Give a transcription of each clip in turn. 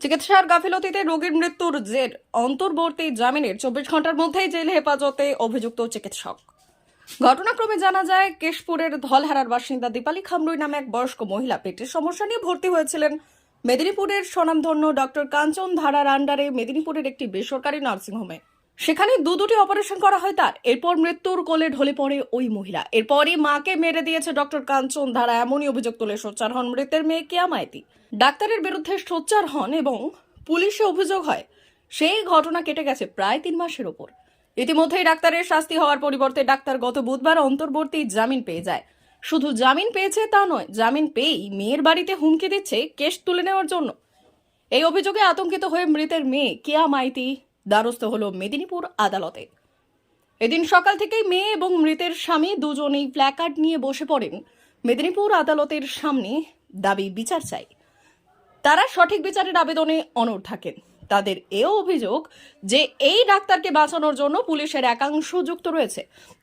চিকিৎসার গাফিলতিতে রোগীর মৃত্যুর জের অন্তর্বর্তী জামিনের 24 ঘন্টার মধ্যেই জেল হেফাজতে অভিযুক্ত চিকিৎসক। ঘটনাক্রমে জানা যায়, কেশপুরের ধলহারার বাসিন্দা দীপালি খামরুই নামে এক বয়স্ক মহিলা পেটের সমস্যা নিয়ে ভর্তি হয়েছিলেন মেদিনীপুরের স্বনামধন্য ডক্টর কাঞ্চন ধারার আন্ডারে মেদিনীপুরের একটি বেসরকারি নার্সিংহোমে। সেখানে দুটি অপারেশন করা হয় তার। এরপর মৃত্যুর কোলে ঢলে পড়ে ওই মহিলা। এরপরই মাকে মেরে দিয়েছে ডক্টর কাঞ্চন ধারা, এমনই অভিযোগ তুলে সোচ্চার হন মৃতের মেয়ে কেয়া মাইতি। ডাক্তারের বিরুদ্ধে সোচ্চার হন এবং পুলিশে অভিযোগ হয়। সেই ঘটনা কেটে গেছে প্রায় 3 মাসের ওপর। ইতিমধ্যেই ডাক্তারের শাস্তি হওয়ার পরিবর্তে ডাক্তার গত বুধবার অন্তর্বর্তী জামিন পেয়ে যায়। শুধু জামিন পেয়েছে তা নয়, জামিন পেয়েই মেয়ের বাড়িতে হুমকি দিচ্ছে কেস তুলে নেওয়ার জন্য। এই অভিযোগে আতঙ্কিত হয়ে মৃতের মেয়ে কেয়া মাইতি দ্বারস্থ হলো মেদিনীপুর আদালতে। এদিন সকাল থেকেই মেয়ে এবং মৃতের স্বামী দুজনেই প্ল্যাকার্ড নিয়ে বসে পড়েন মেদিনীপুর আদালতের সামনে। দাবি বিচার চাই। তারা সঠিক বিচারের আবেদনে অনড় থাকেন। তাদের এও অভিযোগ যে এই ডাক্তারকে বাঁচানোর জন্য পুলিশের একাংশ যুক্ত রয়েছে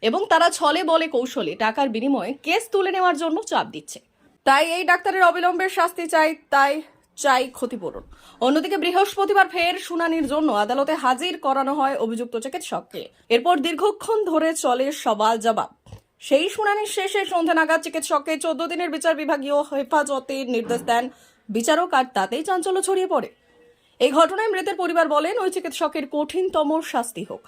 এবং তারা ছলে বলে কৌশলে টাকার বিনিময়ে কেস তুলে নেওয়ার জন্য চাপ দিচ্ছে। তাই এই ডাক্তারের অবিলম্বে শাস্তি চাই ক্ষতিপূরণ। অন্যদিকে বৃহস্পতিবার ফের শুনানির জন্য আদালতে হাজির করানো হয় অভিযুক্ত চিকিৎসককে। এরপর দীর্ঘক্ষণ ধরে চলে সওয়াল জবাব। সেই শুনানির শেষে সন্ধ্যা নাগাদ চিকিৎসককে 14 দিনের বিচার বিভাগীয় হেফাজতের নির্দেশ দেন বিচারক, আর তাতেই চাঞ্চল্য ছড়িয়ে পড়ে। এই ঘটনায় মৃতের পরিবার বলেন ওই চিকিৎসকের কঠিনতম শাস্তি হোক,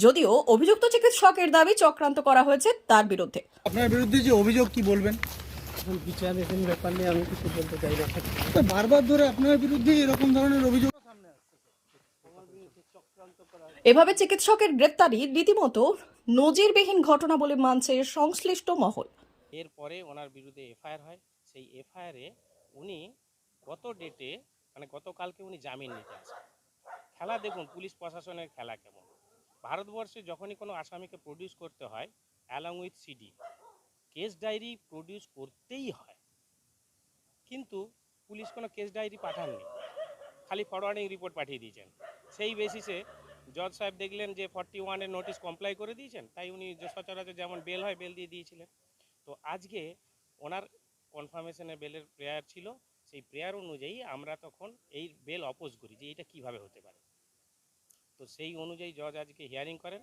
যদিও অভিযুক্ত চিকিৎসকের দাবি চক্রান্ত করা হয়েছে তার বিরুদ্ধে। আপনার বিরুদ্ধে যে অভিযোগ কি বলবেন? এখন বিচার এখানে ব্যাপার নিয়ে আমি কিছু বলতে চাই না। তো বারবার ধরে আপনার বিরুদ্ধে এরকম ধরনের অভিযোগ সামনে আসছে। এভাবে চিকিৎসকের গ্রেপ্তারি রীতিমতো নজিরবিহীন ঘটনা বলে মানছে সংশ্লিষ্ট মহল। এরপরে ওনার বিরুদ্ধে এফআইআর হয়। সেই এফআইআরে উনি গত ডেটে মানে গতকালকে উনি জামিন নিতে আসেন। খেলা দেখুন পুলিশ প্রশাসনের খেলা কেমন। ভারতবর্ষে যখনই কোনো আসামিকে প্রডিউস করতে হয় along with CD, case diary produce করতেই হয়, কিন্তু পুলিশ কোনো কেস ডায়েরি পাঠাননি, খালি ফরওয়ার্ডিং রিপোর্ট পাঠিয়ে দিয়েছেন। সেই বেসিসে জজ সাহেব দেখলেন যে 41-এর নোটিশ কমপ্লাই করে দিয়েছেন, তাই উনি সচরাচর যেমন বেল হয় বেল দিয়ে দিয়েছিলেন। তো আজকে ওনার কনফার্মেশনের বেলের প্রেয়ার ছিল, সেই প্রেয়ার অনুযায়ী আমরা তখন এই বেল অপোজ করি যে এটা কিভাবে হতে পারে। তো সেই অনুযায়ী জজ আজকে হিয়ারিং করেন।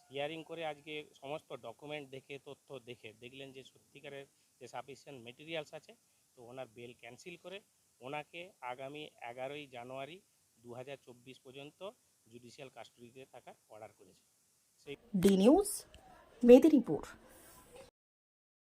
হিয়ারিং করে আজকে সমস্ত ডকুমেন্ট দেখে তথ্য দেখে দেখলেন যে সত্যিকারের যে সাফিসিয়েন্ট মেটেরিয়ালস আছে, তো ওনার বেল ক্যান্সেল করে ওনাকে আগামী 11ই জানুয়ারি 2024 পর্যন্ত জুডিশিয়াল কাস্টডিতে থাকার অর্ডার করেছে। D news, Medinipur.